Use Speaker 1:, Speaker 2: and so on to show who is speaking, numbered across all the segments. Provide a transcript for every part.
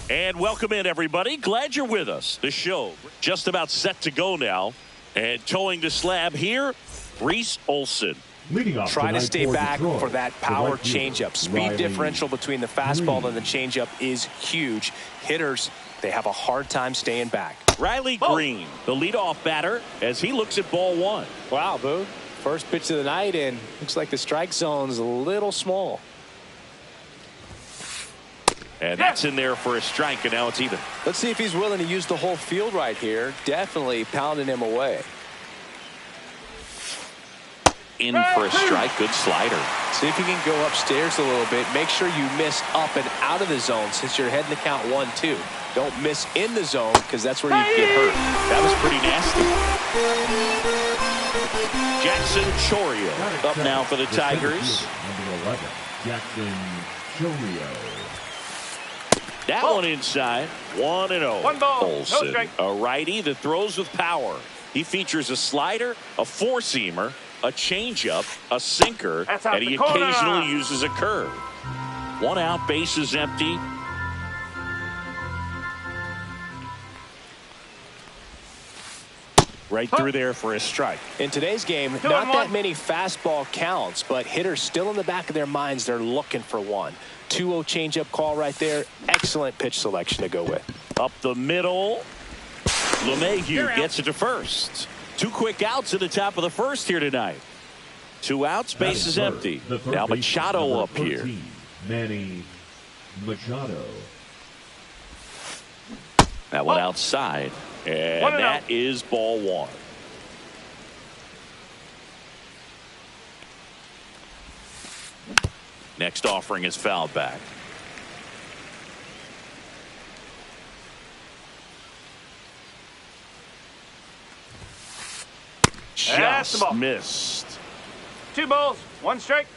Speaker 1: And welcome in, everybody. Glad you're with us. The show just about set to go now. And towing the slab here, Reese Olson.
Speaker 2: Try to stay back for that power changeup. Speed differential between the fastball and the changeup is huge. Hitters, they have a hard time staying back.
Speaker 1: Riley Green, the leadoff batter, as he looks at ball one.
Speaker 3: Wow, Boo. First pitch of the night, and looks like the strike zone's a little small.
Speaker 1: And that's in there for a strike, and now it's even.
Speaker 3: Let's see if he's willing to use the whole field right here. Definitely pounding him away.
Speaker 1: In for a strike. Good slider.
Speaker 3: See if you can go upstairs a little bit. Make sure you miss up and out of the zone since you're heading to count 1-2. Don't miss in the zone because that's where you get hurt.
Speaker 1: That was pretty nasty. Jackson Chorio up now for the Tigers.
Speaker 4: Number 11, Jackson Chorio.
Speaker 1: That one inside. 1-0.
Speaker 5: 1 ball.
Speaker 1: Olson,
Speaker 5: No strike.
Speaker 1: a righty that throws with power. He features a slider, a four-seamer, a changeup, a sinker, and he occasionally uses a curve. 1 out, bases empty. Right through there for a strike.
Speaker 3: In today's game, not that many fastball counts, but hitters still in the back of their minds, they're looking for one. 2-0 changeup call right there. Excellent pitch selection to go with.
Speaker 1: Up the middle. LeMahieu gets it to first. 2 quick outs at the top of the first here tonight. 2 outs, base is empty. Now Machado up here.
Speaker 4: Manny Machado.
Speaker 1: That one outside. And that is ball 1. Next offering is fouled back. Just missed.
Speaker 5: 2 balls, 1 strike.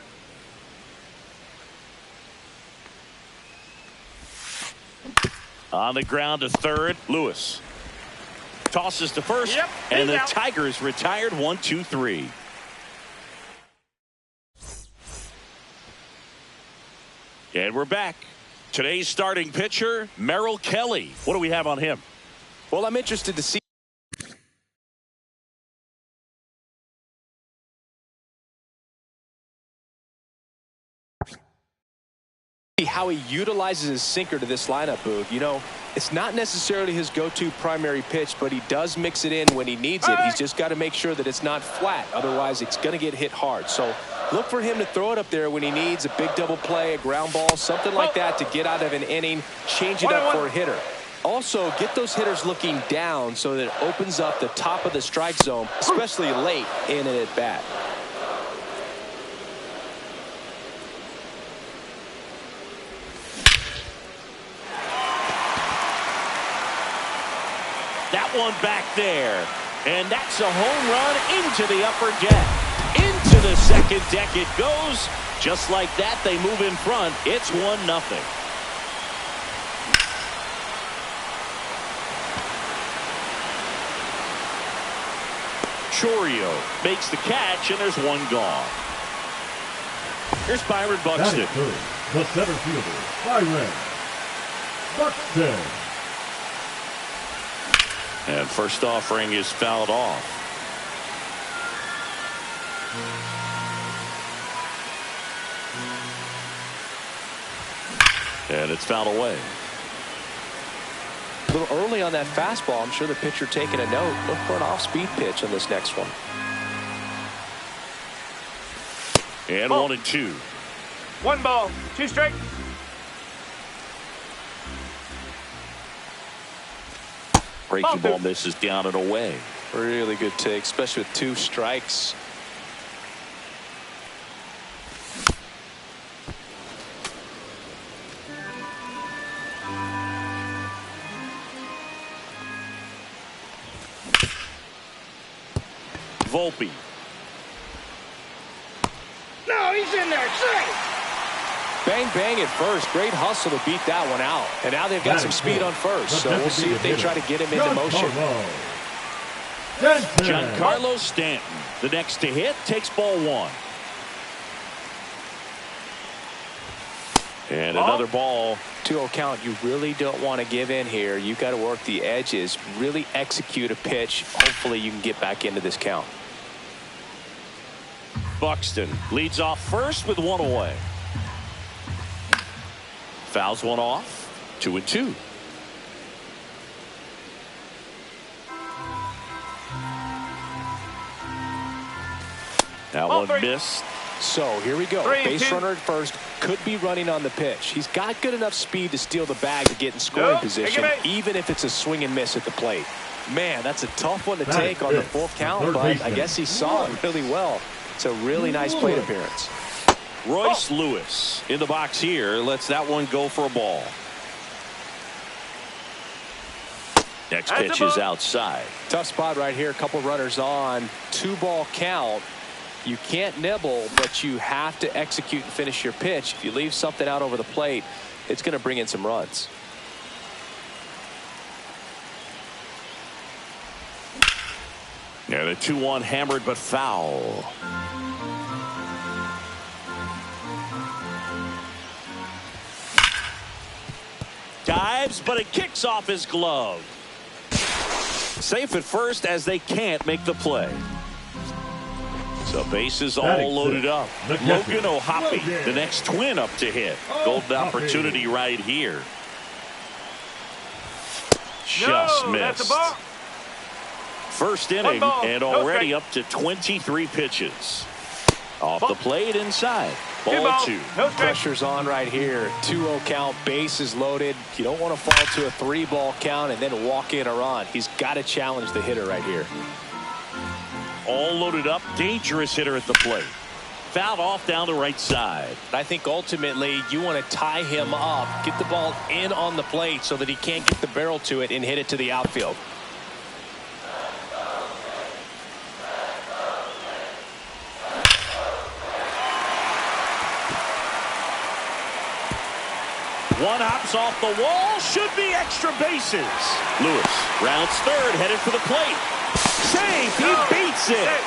Speaker 1: On the ground to third, Lewis. Tosses to first, and the Tigers retired 1-2-3. And we're back. Today's starting pitcher, Merrill Kelly. What do we have on him?
Speaker 3: Well, I'm interested to see how he utilizes his sinker to this lineup, Boog. You know, it's not necessarily his go-to primary pitch, but he does mix it in when he needs it. He's just got to make sure that it's not flat. Otherwise, it's going to get hit hard. So look for him to throw it up there when he needs a big double play, a ground ball, something like that to get out of an inning, change it up for a hitter. Also, get those hitters looking down so that it opens up the top of the strike zone, especially late in an at-bat.
Speaker 1: That one back there. And that's a home run into the upper deck. Into the second deck it goes. Just like that, they move in front. It's 1-0. Chorio makes the catch, and there's 1 gone. Here's Byron Buxton.
Speaker 4: The center fielder, Byron Buxton.
Speaker 1: And first offering is fouled off. And it's fouled away.
Speaker 3: A little early on that fastball. I'm sure the pitcher taking a note. Look for an off-speed pitch on this next one.
Speaker 1: And 1-2.
Speaker 5: 1 ball, 2 strike.
Speaker 1: Breaking ball misses down and away.
Speaker 3: Really good take, especially with 2 strikes.
Speaker 1: Volpe.
Speaker 5: No, he's in there. Safe.
Speaker 3: Bang, bang at first. Great hustle to beat that one out. And now they've got some speed on first. So we'll see if they try to get him into motion.
Speaker 1: Giancarlo Stanton, the next to hit, takes ball 1. And another ball.
Speaker 2: 2-0 count. You really don't want to give in here. You got to work the edges, really execute a pitch. Hopefully you can get back into this count.
Speaker 1: Buxton leads off first with 1 away. Fouls one off. 2-2. That one missed.
Speaker 2: So here we go. Base runner at first, could be running on the pitch. He's got good enough speed to steal the bag to get in scoring position, even if it's a swing and miss at the plate. Man, that's a tough one to take on the full count, but I guess he saw it really well. It's a really nice plate appearance.
Speaker 1: Royce Lewis in the box here lets that one go for a ball. Next pitch is outside.
Speaker 2: Tough spot right here. A couple runners on. 2-ball count. You can't nibble, but you have to execute and finish your pitch. If you leave something out over the plate, it's going to bring in some runs.
Speaker 1: Yeah, the 2-1 hammered but foul. Dives, but it kicks off his glove. Safe at first as they can't make the play. So bases all loaded up. Logan O'Hoppe, the next twin up to hit. Golden opportunity right here. Just missed. First inning and already up to 23 pitches. Off the plate inside. Ball 2.
Speaker 2: Pressure's on right here. 2-0 count, bases loaded. You don't want to fall to a 3-ball count and then walk in or on. He's got to challenge the hitter right here.
Speaker 1: All loaded up. Dangerous hitter at the plate. Fouled off down the right side.
Speaker 2: I think ultimately you want to tie him up, get the ball in on the plate so that he can't get the barrel to it and hit it to the outfield.
Speaker 1: One hops off the wall. Should be extra bases. Lewis rounds third, headed for the plate. Safe. He beats it.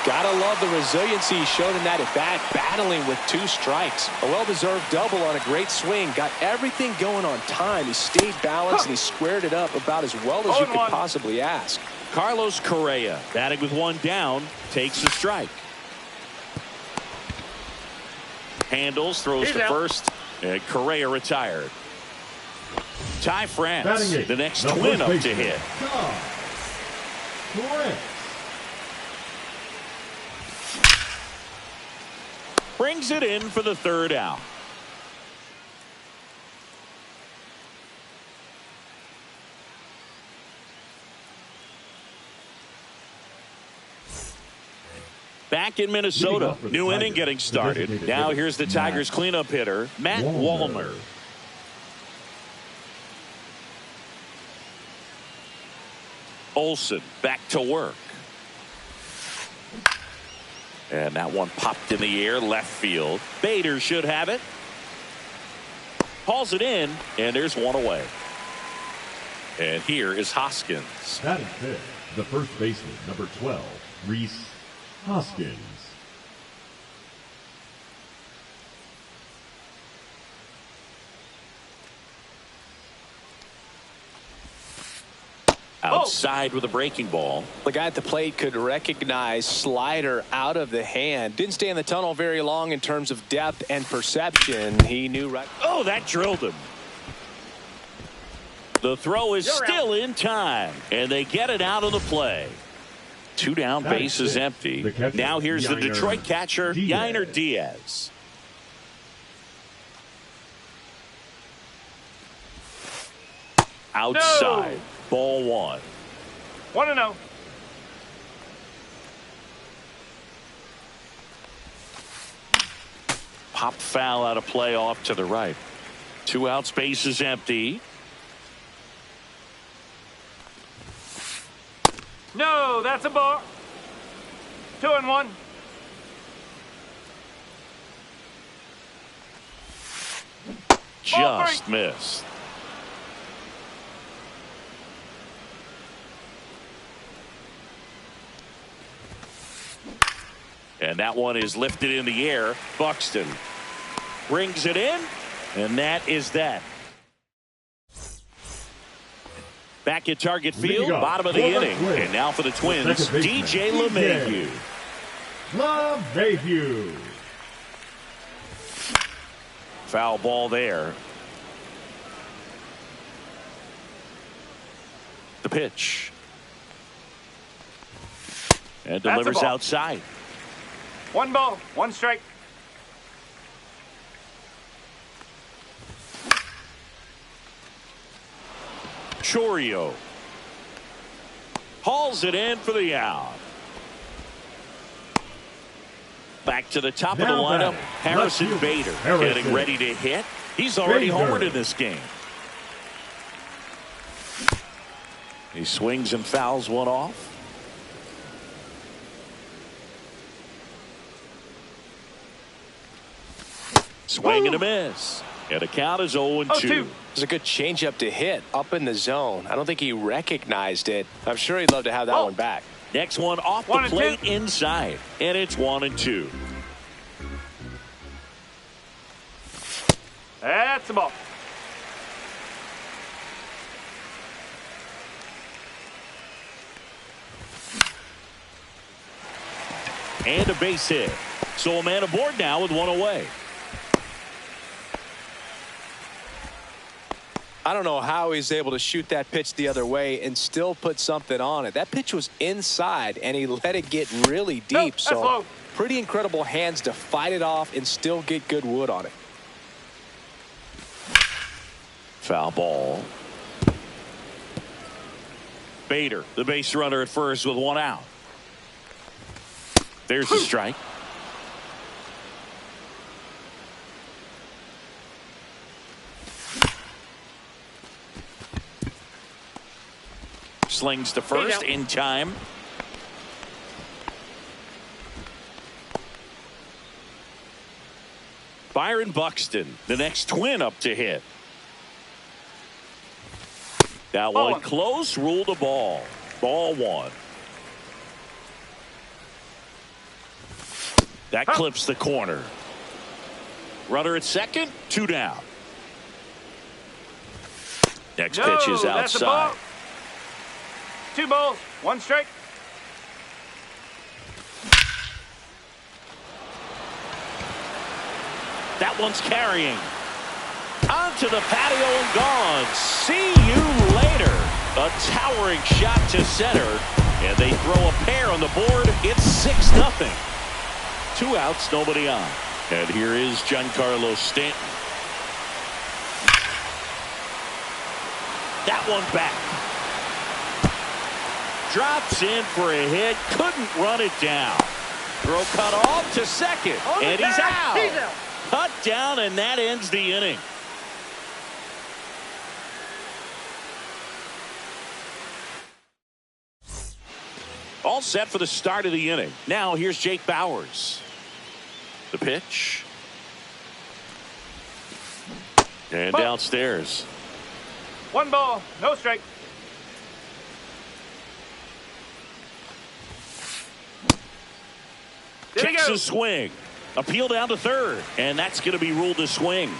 Speaker 2: Gotta love the resiliency he showed in that at bat, battling with 2 strikes. A well-deserved double on a great swing. Got everything going on time. He stayed balanced and he squared it up about as well as you could possibly ask.
Speaker 1: Carlos Correa, batting with 1 down, takes the strike. Handles, throws to first, and Correa retired. Ty France, the next twin up to hit. Brings it in for the 3rd out. Back in Minnesota, new inning getting started. Now here's the Tigers cleanup hitter, Matt Wallner. Olsen back to work. And that one popped in the air, left field. Bader should have it. Hauls it in, and there's 1 away. And here is Hoskins.
Speaker 4: Batting fifth, the first baseman, number 12, Rhys Hoskins.
Speaker 1: Outside with a breaking ball.
Speaker 2: The guy at the plate could recognize slider out of the hand. Didn't stay in the tunnel very long in terms of depth and perception. He knew right.
Speaker 1: Oh, that drilled him. The throw is still in time, and they get it out of the play. 2 down, base is empty. Now here's the Detroit catcher, Yainer Diaz. Outside, ball 1.
Speaker 5: 1-0.
Speaker 1: Pop foul out of play off to the right. 2 outs, base is empty.
Speaker 5: No, that's a ball. 2-1.
Speaker 1: Just missed. And that one is lifted in the air. Buxton Brings it in, and that is that. Back at Target Field, bottom of the inning. And now for the Twins, DJ LeMahieu. Foul ball there. The pitch. And delivers outside.
Speaker 5: 1 ball, 1 strike.
Speaker 1: Chourio hauls it in for the out. Back to the top of the lineup, Harrison Bader getting ready to hit. He's already homered in this game. He swings and fouls one off. Swing and a miss. And the count is 0-2.
Speaker 2: It's a good changeup to hit up in the zone. I don't think he recognized it. I'm sure he'd love to have that one back.
Speaker 1: Next one off the plate inside. And it's 1-2.
Speaker 5: That's the ball.
Speaker 1: And a base hit. So a man aboard now with 1 away.
Speaker 2: I don't know how he's able to shoot that pitch the other way and still put something on it. That pitch was inside, and he let it get really deep. So pretty incredible hands to fight it off and still get good wood on it.
Speaker 1: Foul ball. Bader, the base runner at first with 1 out. There's the strike. Slings to first in time. Byron Buxton, the next Twin up to hit. That one close, ruled a ball. Ball 1. That clips the corner. Runner at second, 2 down. Next pitch is outside.
Speaker 5: 2 balls, 1 strike.
Speaker 1: That one's carrying. Onto the patio and gone. See you later. A towering shot to center. And they throw a pair on the board. It's 6-0. 2 outs, nobody on. And here is Giancarlo Stanton. That one back. Drops in for a hit. Couldn't run it down. Throw cut off to second. And he's out. Cut down, and that ends the inning. All set for the start of the inning. Now here's Jake Bauers. The pitch. And downstairs.
Speaker 5: 1 ball, no strike.
Speaker 1: Takes a swing. Appeal down to third. And that's going to be ruled a swing.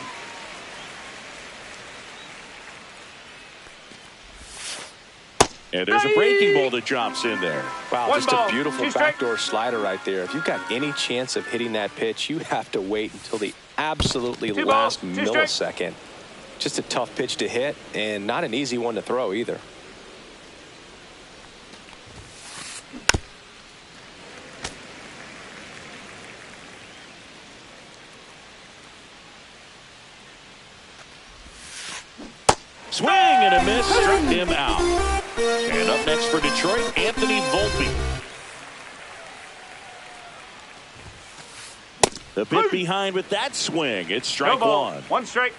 Speaker 1: And there's a breaking ball that drops in there.
Speaker 2: Wow, just a beautiful backdoor slider right there. If you've got any chance of hitting that pitch, you have to wait until the absolutely last millisecond. Just a tough pitch to hit, and not an easy one to throw either.
Speaker 1: Swing and a miss, struck him out. And up next for Detroit, Anthony Volpe. The bit behind with that swing. It's strike 1.
Speaker 5: 1 strike.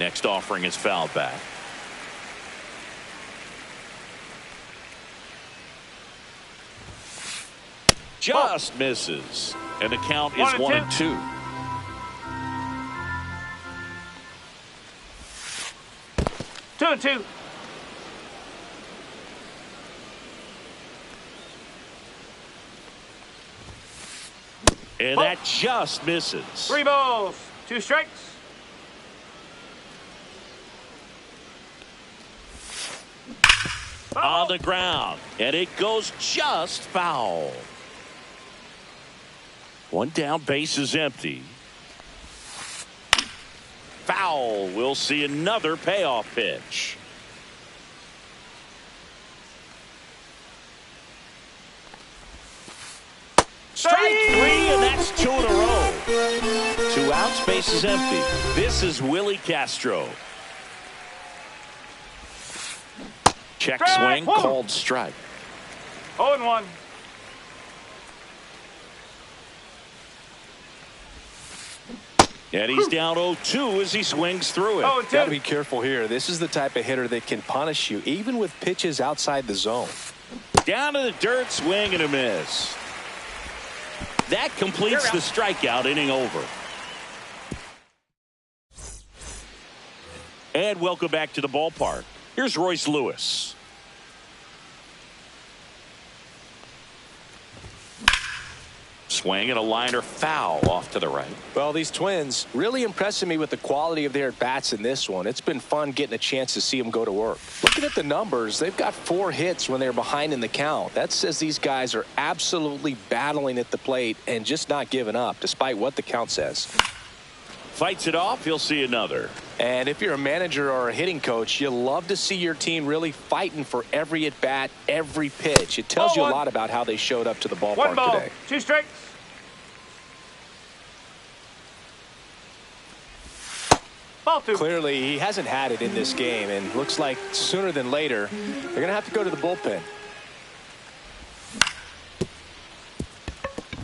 Speaker 1: Next offering is fouled back. Just misses. And the count is 1-2.
Speaker 5: 2-2.
Speaker 1: And that just misses.
Speaker 5: 3 balls, 2 strikes.
Speaker 1: On the ground, and it goes just foul. 1 down, base is empty. Foul. We'll see another payoff pitch. Strike 3, and that's 2 in a row. 2 outs, base is empty. This is Willie Castro. Check swing, called strike.
Speaker 5: 0-1.
Speaker 1: And he's down 0-2 as he swings through it.
Speaker 2: Got to be careful here. This is the type of hitter that can punish you, even with pitches outside the zone.
Speaker 1: Down to the dirt, swing and a miss. That completes the strikeout, inning over. And welcome back to the ballpark. Here's Royce Lewis. Swing and a liner foul off to the right.
Speaker 2: Well, these Twins really impressing me with the quality of their at-bats in this one. It's been fun getting a chance to see them go to work. Looking at the numbers, they've got 4 hits when they're behind in the count. That says these guys are absolutely battling at the plate and just not giving up, despite what the count says.
Speaker 1: Fights it off, he'll see another.
Speaker 2: And if you're a manager or a hitting coach, you love to see your team really fighting for every at-bat, every pitch. It tells you a lot about how they showed up to the ballpark
Speaker 5: 1 ball,
Speaker 2: today.
Speaker 5: 2 strikes. Ball 2.
Speaker 2: Clearly, he hasn't had it in this game, and looks like sooner than later, they're going to have to go to the bullpen.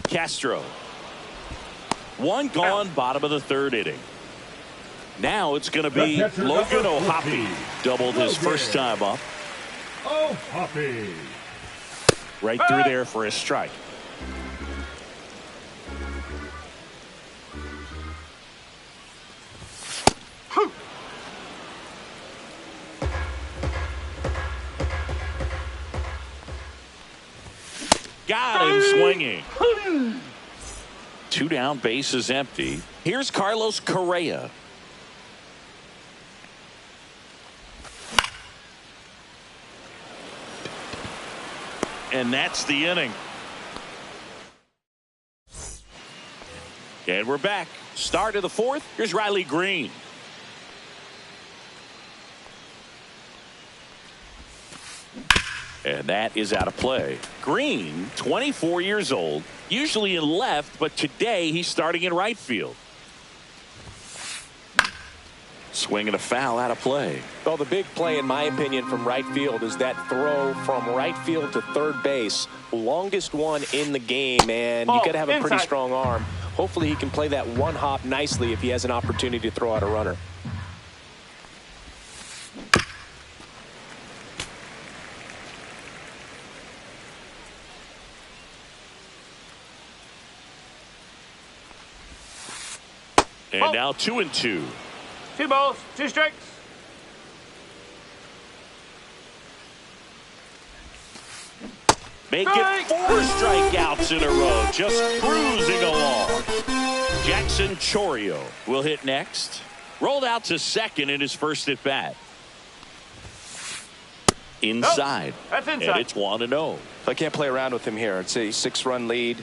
Speaker 1: Castro. 1 gone, bottom of the 3rd inning. Now it's going to be Logan O'Hoppe. Doubled his first time up.
Speaker 4: O'Hoppe.
Speaker 1: Right through there for a strike. Got him swinging. 2 down, base is empty. Here's Carlos Correa. And that's the inning. And we're back. Start of the 4th. Here's Riley Green. And that is out of play. Green, 24 years old, usually in left, but today he's starting in right field. Swing and a foul, out of play.
Speaker 2: Well, the big play, in my opinion, from right field is that throw from right field to 3rd base. Longest one in the game, and you got to have a pretty strong arm. Hopefully he can play that 1 hop nicely if he has an opportunity to throw out a runner.
Speaker 1: And now 2-2.
Speaker 5: 2 balls, 2 strikes.
Speaker 1: Make it 4 strikeouts in a row, just cruising along. Jackson Chorio will hit next. Rolled out to second in his first at bat. Inside.
Speaker 5: That's inside.
Speaker 1: And it's 1-0.
Speaker 2: I can't play around with him here. It's a 6-run lead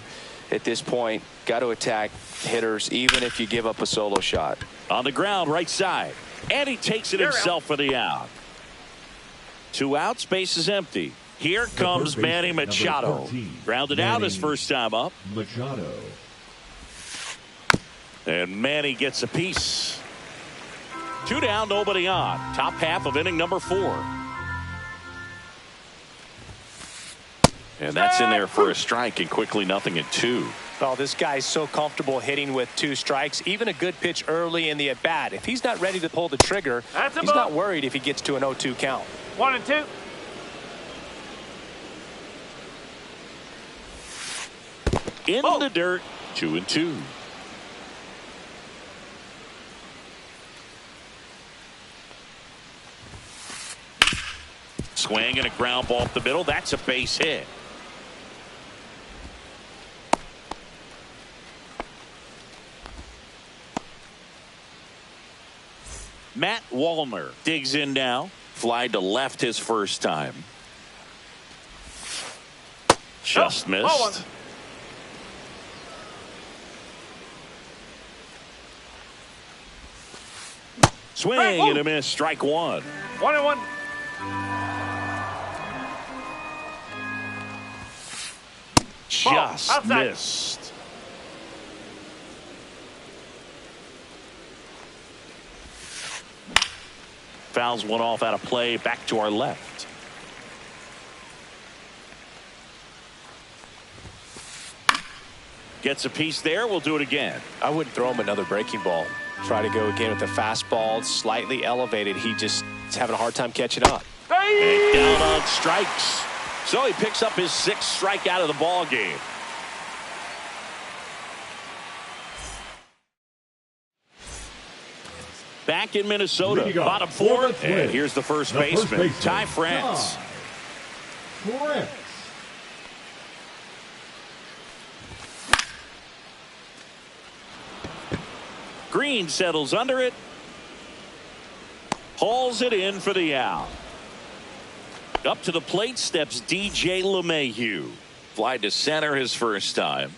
Speaker 2: at this point. Got to attack hitters, even if you give up a solo shot.
Speaker 1: On the ground, right side. And he takes it himself for the out. 2 outs, base is empty. Here comes Manny Machado. Grounded out his first time up.
Speaker 4: Machado.
Speaker 1: And Manny gets a piece. 2 down, nobody on. Top half of inning number 4. And that's in there for a strike, and quickly 0-2.
Speaker 2: Well, this guy's so comfortable hitting with 2 strikes, even a good pitch early in the at-bat. If he's not ready to pull the trigger, he's not worried if he gets to an 0-2 count.
Speaker 5: 1-2.
Speaker 1: In the dirt, 2-2. Swing and a ground ball up the middle. That's a base hit. Matt Wallner digs in now. Fly to left his first time. Just missed. Swing and a miss. Strike one.
Speaker 5: 1-1.
Speaker 1: Just missed. Fouls one off out of play. Back to our left. Gets a piece there. We'll do it again.
Speaker 2: I wouldn't throw him another breaking ball. Try to go again with the fastball, slightly elevated. He just is having a hard time catching up.
Speaker 1: And down on strikes. So he picks up his 6th strikeout of the ball game. Back in Minnesota, bottom 4th, and here's the first baseman, Ty France. Green settles under it. Hauls it in for the out. Up to the plate steps DJ LeMahieu. Fly to center his first time.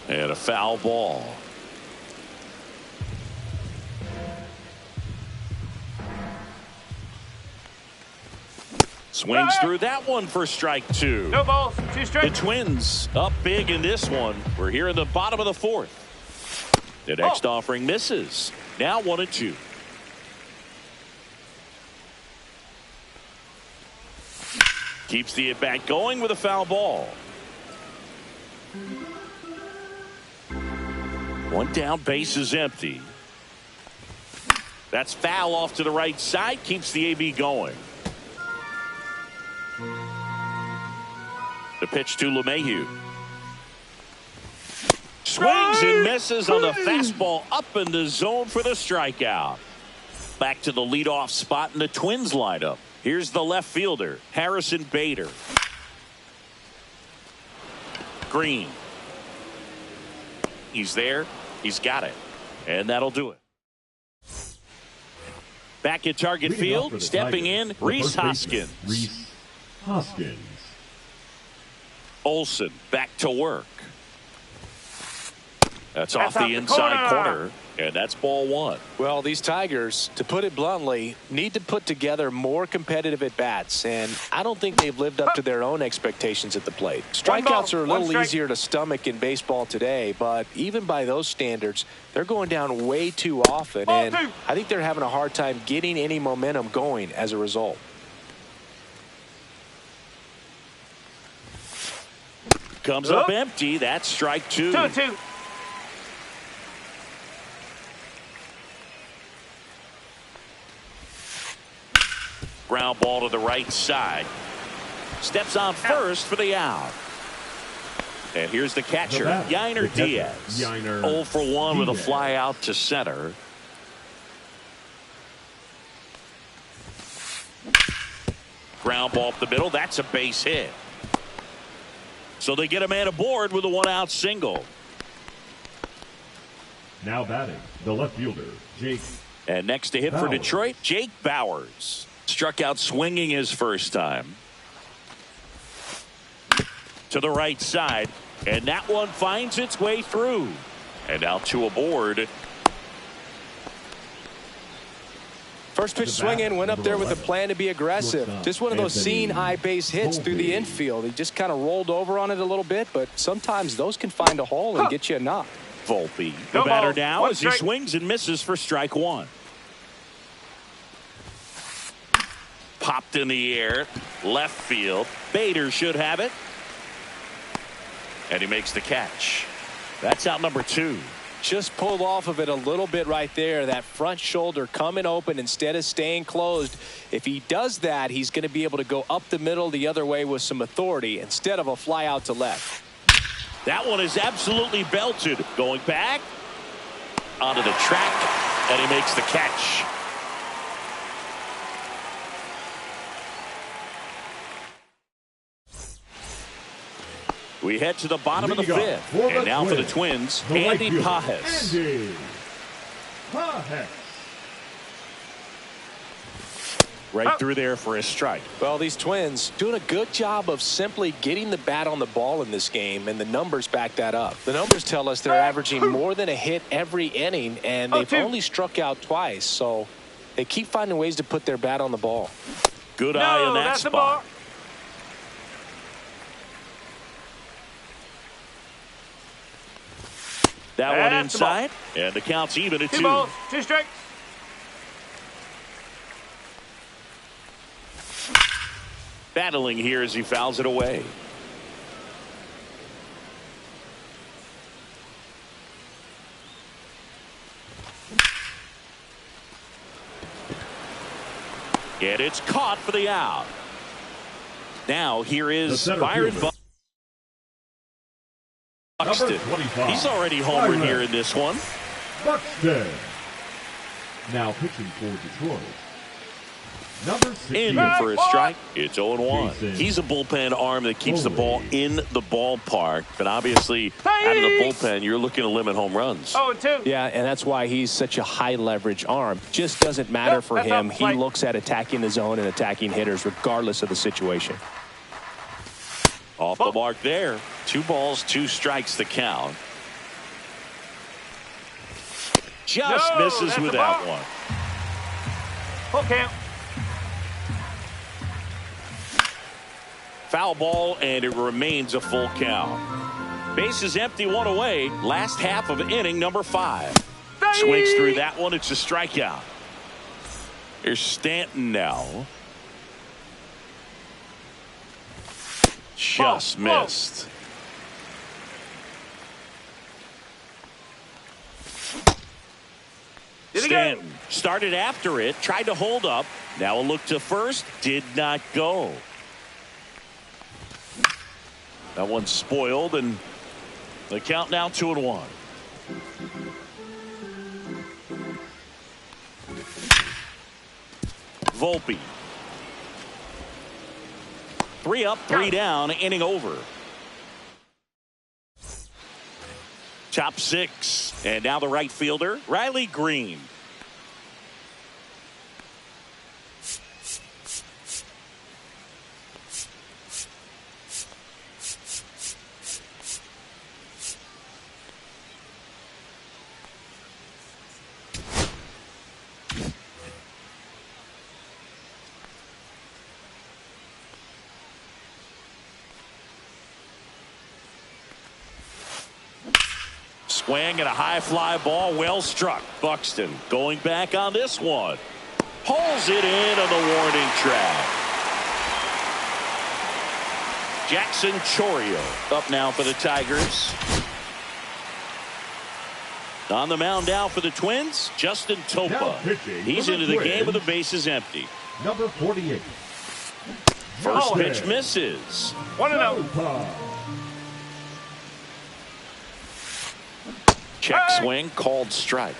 Speaker 1: And a foul ball. Swings through that one for strike 2.
Speaker 5: No balls, 2 strikes.
Speaker 1: The Twins up big in this one. We're here in the bottom of the 4th. The next offering misses. Now 1-2. Keeps the at-bat going with a foul ball. One down, base is empty. That's foul off to the right side. Keeps the AB going. The pitch to LeMahieu. Swings and misses on the fastball up in the zone for the strikeout. Back to the leadoff spot in the Twins lineup. Here's the left fielder, Harrison Bader. Green. He's there. He's got it. And that'll do it. Back at target field, stepping in, Rhys Hoskins.
Speaker 4: Rhys Hoskins.
Speaker 1: Olsen back to work. That's off the inside corner, and that's ball 1.
Speaker 2: Well, these Tigers, to put it bluntly, need to put together more competitive at-bats, and I don't think they've lived up to their own expectations at the plate. Strikeouts are a little easier to stomach in baseball today, but even by those standards, they're going down way too often, and I think they're having a hard time getting any momentum going as a result.
Speaker 1: Comes up empty. That's strike 2.
Speaker 5: 2-2.
Speaker 1: Ground ball to the right side. Steps on first for the out. And here's the catcher, Yainer Diaz. 0 for 1 with a fly out to center. Ground ball up the middle. That's a base hit. So they get a man aboard with a 1-out single.
Speaker 4: Now batting, the left fielder, Jake.
Speaker 1: And next to hit for Detroit, Jake Bauers. Struck out swinging his first time. To the right side, and that one finds its way through. And now 2 aboard.
Speaker 2: First pitch swinging, went up there with a plan to be aggressive. Just one of those seeing eye base hits through the infield. He just kind of rolled over on it a little bit, but sometimes those can find a hole and get you a knock.
Speaker 1: Volpe, the batter now as he swings and misses for strike 1. Popped in the air, left field. Bader should have it. And he makes the catch. That's out number 2.
Speaker 2: Just pulled off of it a little bit right there. That front shoulder coming open instead of staying closed. If he does that, he's going to be able to go up the middle the other way with some authority instead of a fly out to left.
Speaker 1: That one is absolutely belted. Going back onto the track, and he makes the catch. We head to the bottom of the 5th. And now for the Twins, Andy Pajes.
Speaker 4: Hex.
Speaker 1: Right through there for a strike.
Speaker 2: Well, these Twins doing a good job of simply getting the bat on the ball in this game, and the numbers back that up. The numbers tell us they're averaging more than a hit every inning, and they've only struck out twice, so they keep finding ways to put their bat on the ball.
Speaker 1: Good eye on that spot. That one inside, and the count's even at 2.
Speaker 5: 2 balls, 2 strikes.
Speaker 1: Battling here as he fouls it away. And it's caught for the out. Now here is Byron Buxton. He's already homered here in this one.
Speaker 4: Buxton. Now pitching for Detroit. Number 16.
Speaker 1: In for a strike. It's 0-1. He's a bullpen arm that keeps the ball in the ballpark. But obviously, out of the bullpen, you're looking to limit home runs.
Speaker 5: 0-2.
Speaker 2: Yeah, and that's why he's such a high leverage arm. Just doesn't matter for him. He looks at attacking the zone and attacking hitters regardless of the situation.
Speaker 1: Off the mark there. 2 balls, 2 strikes the count. Just misses with that one.
Speaker 5: Full count.
Speaker 1: Foul ball, and it remains a full count. Bases empty, 1 away. Last half of inning number 5. Swings through that one. It's a strikeout. Here's Stanton now. Just missed. Stanton started after it, tried to hold up. Now a look to first, did not go. That one's spoiled, and the count now 2-1. Volpe. 3 up, 3 down, inning over. Top 6, and now the right fielder, Riley Green. Swing and a high fly ball, well struck. Buxton going back on this one. Pulls it in on the warning track. Jackson Chourio up now for the Tigers. On the mound now for the Twins, Justin Topa. He's into the game with the bases empty.
Speaker 4: Number 48.
Speaker 1: First pitch misses.
Speaker 5: 1-0.
Speaker 1: Check swing, called strike.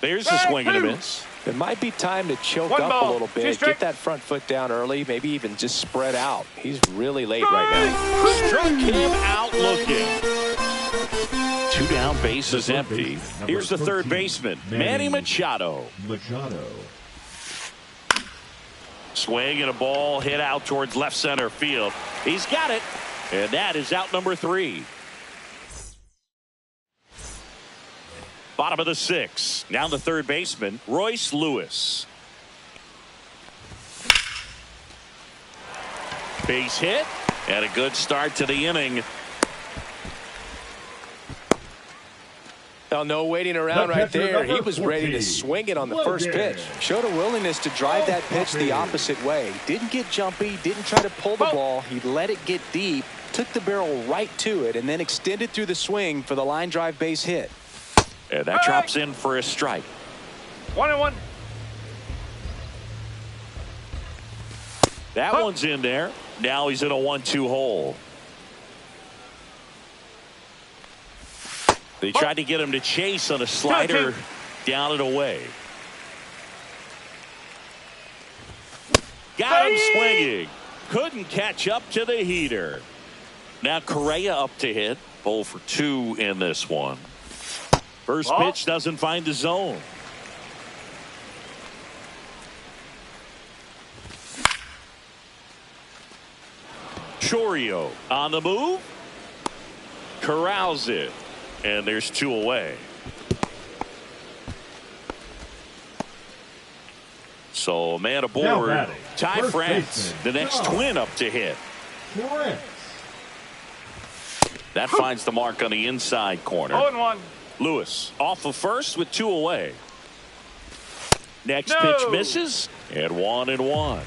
Speaker 1: There's a swing and a miss.
Speaker 2: It might be time to choke up a little bit. Get that front foot down early, maybe even just spread out. He's really late right now.
Speaker 1: Struck him out looking. 2 down, bases empty. Here's the third baseman, Manny Machado. Swing and a ball hit out towards left center field. He's got it, and that is out number 3. Bottom of the 6th. Now the third baseman, Royce Lewis. Base hit, and a good start to the inning.
Speaker 2: Well, no waiting around right there. He was ready to swing it on the first pitch. Showed a willingness to drive that pitch the opposite way. Didn't get jumpy, didn't try to pull the ball. He let it get deep, took the barrel right to it, and then extended through the swing for the line drive base hit.
Speaker 1: And that drops in for a strike.
Speaker 5: 1-1.
Speaker 1: That one's in there. Now he's in a 1-2 hole. They tried to get him to chase on a slider down and away. Got him swinging. Couldn't catch up to the heater. Now Correa up to hit. 0 for 2 in this one. First pitch doesn't find the zone. Chourio on the move. Corrals it. And there's 2 away. So a man aboard. Ty France, the next twin up to hit. That finds the mark on the inside corner.
Speaker 5: 0-1.
Speaker 1: Lewis off of first with 2 away. Next pitch misses. And 1-1.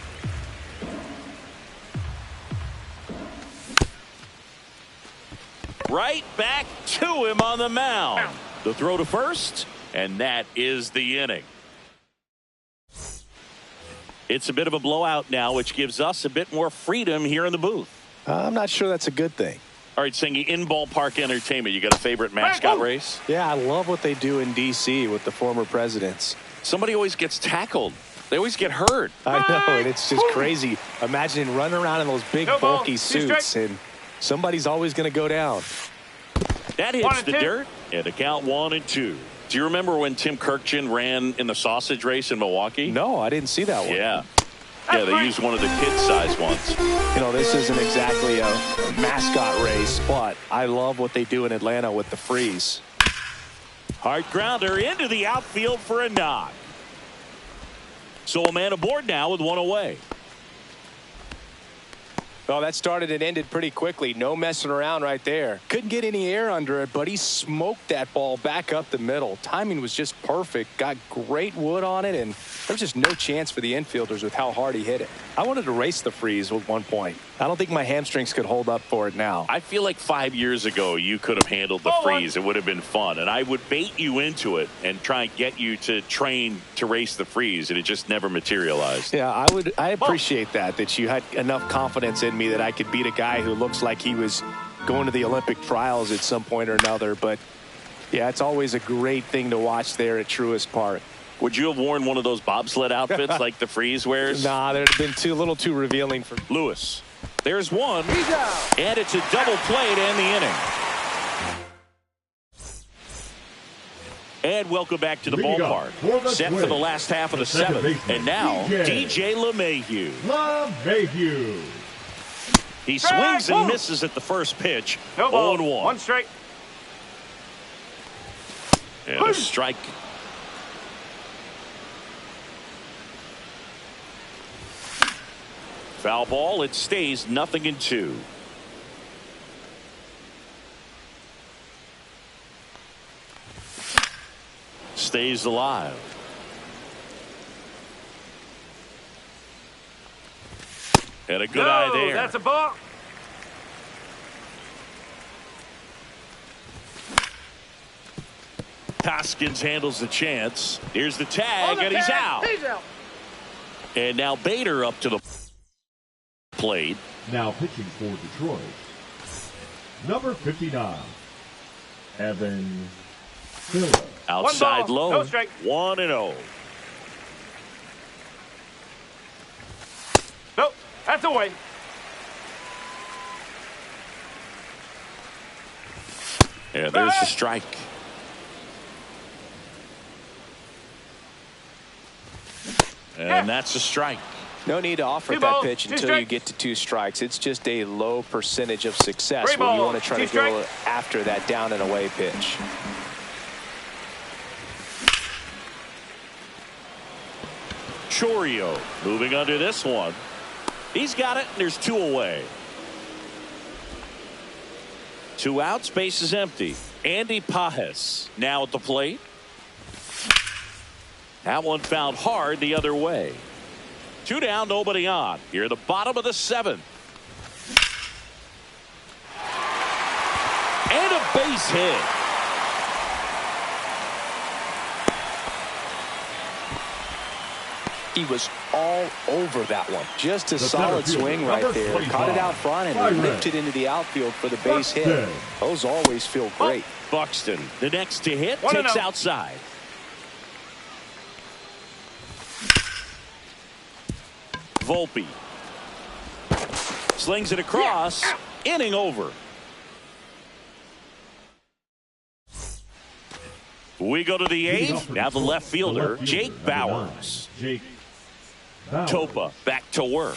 Speaker 1: Right back to him on the mound. The throw to first, and that is the inning. It's a bit of a blowout now, which gives us a bit more freedom here in the booth.
Speaker 2: I'm not sure that's a good thing.
Speaker 1: All right, Singy, in ballpark entertainment, you got a favorite mascot race?
Speaker 2: Yeah, I love what they do in D.C. with the former presidents.
Speaker 1: Somebody always gets tackled. They always get hurt.
Speaker 2: I know, and it's just crazy. Imagine running around in those big, bulky suits, and somebody's always going to go down.
Speaker 1: That hits the dirt, and the count 1-2. Do you remember when Tim Kirkchin ran in the sausage race in Milwaukee?
Speaker 2: No, I didn't see that one.
Speaker 1: Yeah. Yeah, they used one of the kid-sized ones.
Speaker 2: You know, this isn't exactly a mascot race, but I love what they do in Atlanta with the freeze.
Speaker 1: Hard grounder into the outfield for a knock. So a man aboard now with 1 away.
Speaker 2: Well, that started and ended pretty quickly. No messing around right there. Couldn't get any air under it, but he smoked that ball back up the middle. Timing was just perfect. Got great wood on it, and there was just no chance for the infielders with how hard he hit it. I wanted to race the freeze at one point. I don't think my hamstrings could hold up for it now.
Speaker 1: I feel like 5 years ago you could have handled the freeze. It would have been fun, and I would bait you into it and try and get you to train to race the freeze, and it just never materialized.
Speaker 2: Yeah, I appreciate that you had enough confidence in me that I could beat a guy who looks like he was going to the Olympic trials at some point or another. But yeah, it's always a great thing to watch there at Truist Park.
Speaker 1: Would you have worn one of those bobsled outfits like the freeze wears?
Speaker 2: Nah, they'd have been a little too revealing for
Speaker 1: Lewis. There's one, and it's a double play to end the inning. And welcome back to the ballpark. Set for the last half of the 7th. And now, DJ LeMahieu. He swings and misses at the first pitch. 0-1.
Speaker 5: 1 strike.
Speaker 1: And a strike. Foul ball. It stays 0-2. Stays alive. And a good eye there.
Speaker 5: That's a ball.
Speaker 1: Hoskins handles the chance. Here's the tag, and he's out. And now Bader up to the plate.
Speaker 4: Now pitching for Detroit, number 59, Evan Phillips.
Speaker 1: Outside low.
Speaker 5: No strike.
Speaker 1: 1-0.
Speaker 5: Nope, that's away.
Speaker 1: And there's the strike. And that's a strike.
Speaker 2: No need to offer that pitch until you get to 2 strikes. It's just a low percentage of success when you want to try to go after that down and away pitch.
Speaker 1: Chourio moving under this one. He's got it, and there's 2 away. 2 outs, base is empty. Andy Pajes now at the plate. That one found hard the other way. 2 down, nobody on. Here at the bottom of the 7th. And a base hit.
Speaker 2: He was all over that one. Just a solid swing right there. Caught it out front and ripped it into the outfield for the base hit. Those always feel great.
Speaker 1: Buxton, the next to hit, takes outside. Volpe slings it across. Inning over. We go to the eighth. Now the left fielder, Jake Bauers. Topa back to work.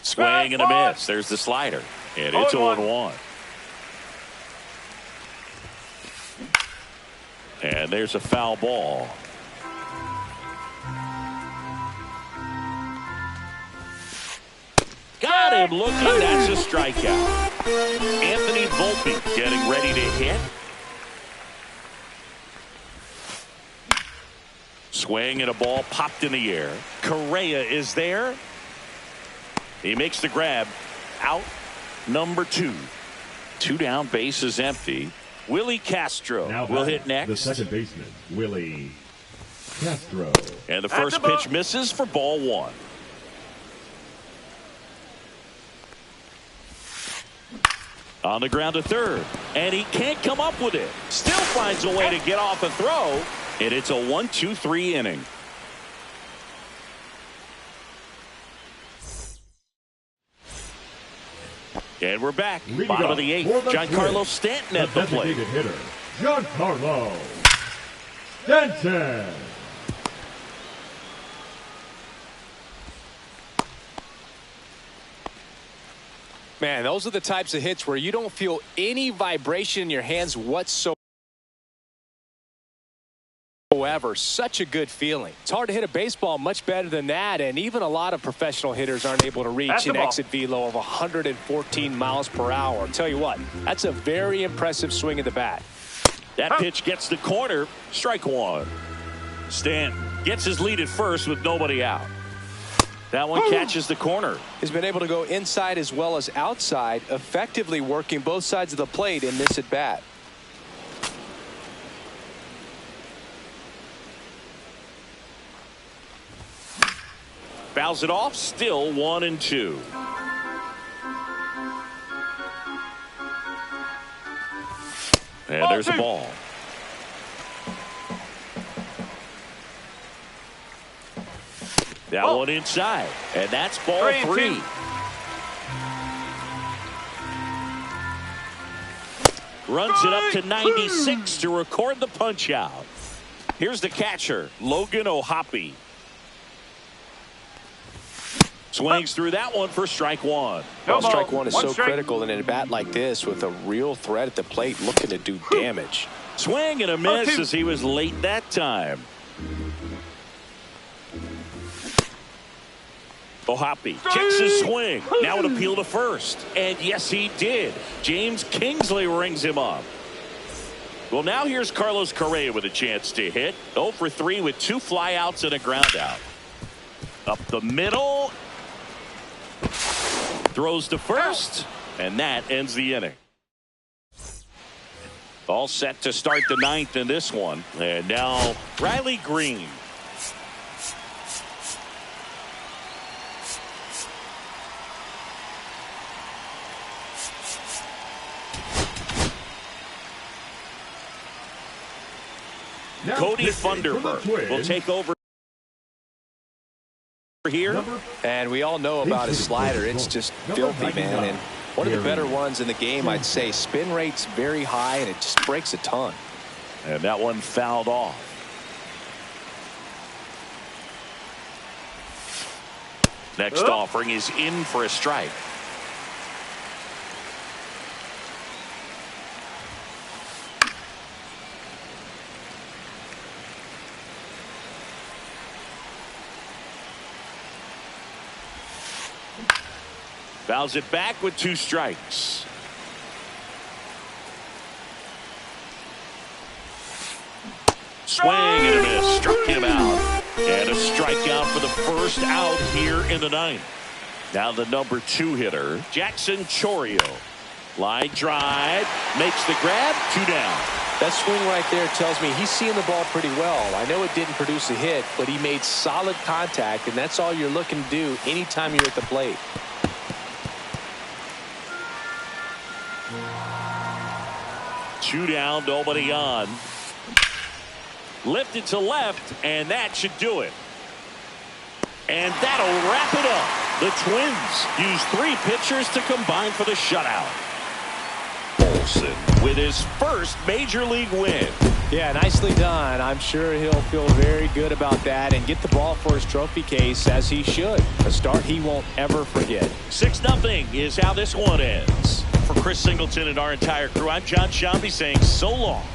Speaker 1: Swing and a miss. There's the slider. And it's 0-1. And there's a foul ball. Got him looking. That's a strikeout. Anthony Volpe getting ready to hit. Swing and a ball popped in the air. Correa is there. He makes the grab. Out number 2. 2 down, base is empty. Willie Castro will hit next.
Speaker 4: The second baseman, Willie Castro.
Speaker 1: And the first pitch misses for ball 1. On the ground to third. And he can't come up with it. Still finds a way to get off a throw. And it's a 1-2-3 inning. And we're back. Bottom of the 8th. Giancarlo Stanton at the plate.
Speaker 4: Hitter, Giancarlo Stanton.
Speaker 3: Man, those are the types of hits where you don't feel any vibration in your hands whatsoever. Such a good feeling. It's hard to hit a baseball much better than that, and even a lot of professional hitters aren't able to reach an exit velo of 114 miles per hour. I'll tell you what, that's a very impressive swing of the bat.
Speaker 1: That pitch gets the corner. Strike 1. Stanton gets his lead at first with nobody out. That one catches the corner.
Speaker 3: He's been able to go inside as well as outside, effectively working both sides of the plate in this at bat.
Speaker 1: Fouls it off, still 1-2. And there's a ball. That one inside, and that's ball 3. Runs it up to 96 to record the punch out. Here's the catcher, Logan O'Hoppe. Swings through that one for strike 1.
Speaker 3: Well, strike 1 is so critical in a bat like this with a real threat at the plate looking to do damage.
Speaker 1: Swing and a miss as he was late that time. O'Hoppe checks his swing. Now an appeal to first. And yes, he did. James Kingsley rings him up. Well, now here's Carlos Correa with a chance to hit. 0 for 3 with 2 flyouts and a ground out. Up the middle. Throws to first. And that ends the inning. All set to start the 9th in this one. And now Riley Green.
Speaker 4: Now
Speaker 1: Cody Funderburk will take over here.
Speaker 3: And we all know about his slider. It's just filthy, man. And one of the better ones in the game, I'd say. Spin rate's very high, and it just breaks a ton.
Speaker 1: And that one fouled off. Next offering is in for a strike. Fouls it back with 2 strikes. Swing and a miss. Struck him out. And a strikeout for the first out here in the 9th. Now the number 2 hitter, Jackson Chourio. Line drive. Makes the grab. 2 down.
Speaker 3: That swing right there tells me he's seeing the ball pretty well. I know it didn't produce a hit, but he made solid contact, and that's all you're looking to do anytime you're at the plate.
Speaker 1: Two down, nobody on. Lifted to left, and that should do it. And that'll wrap it up. The Twins use 3 pitchers to combine for the shutout. Singleton with his first major league win.
Speaker 2: Yeah, nicely done. I'm sure he'll feel very good about that and get the ball for his trophy case, as he should. A start he won't ever forget.
Speaker 1: 6-0 is how this one ends. For Chris Singleton and our entire crew, I'm John Shambi saying so long.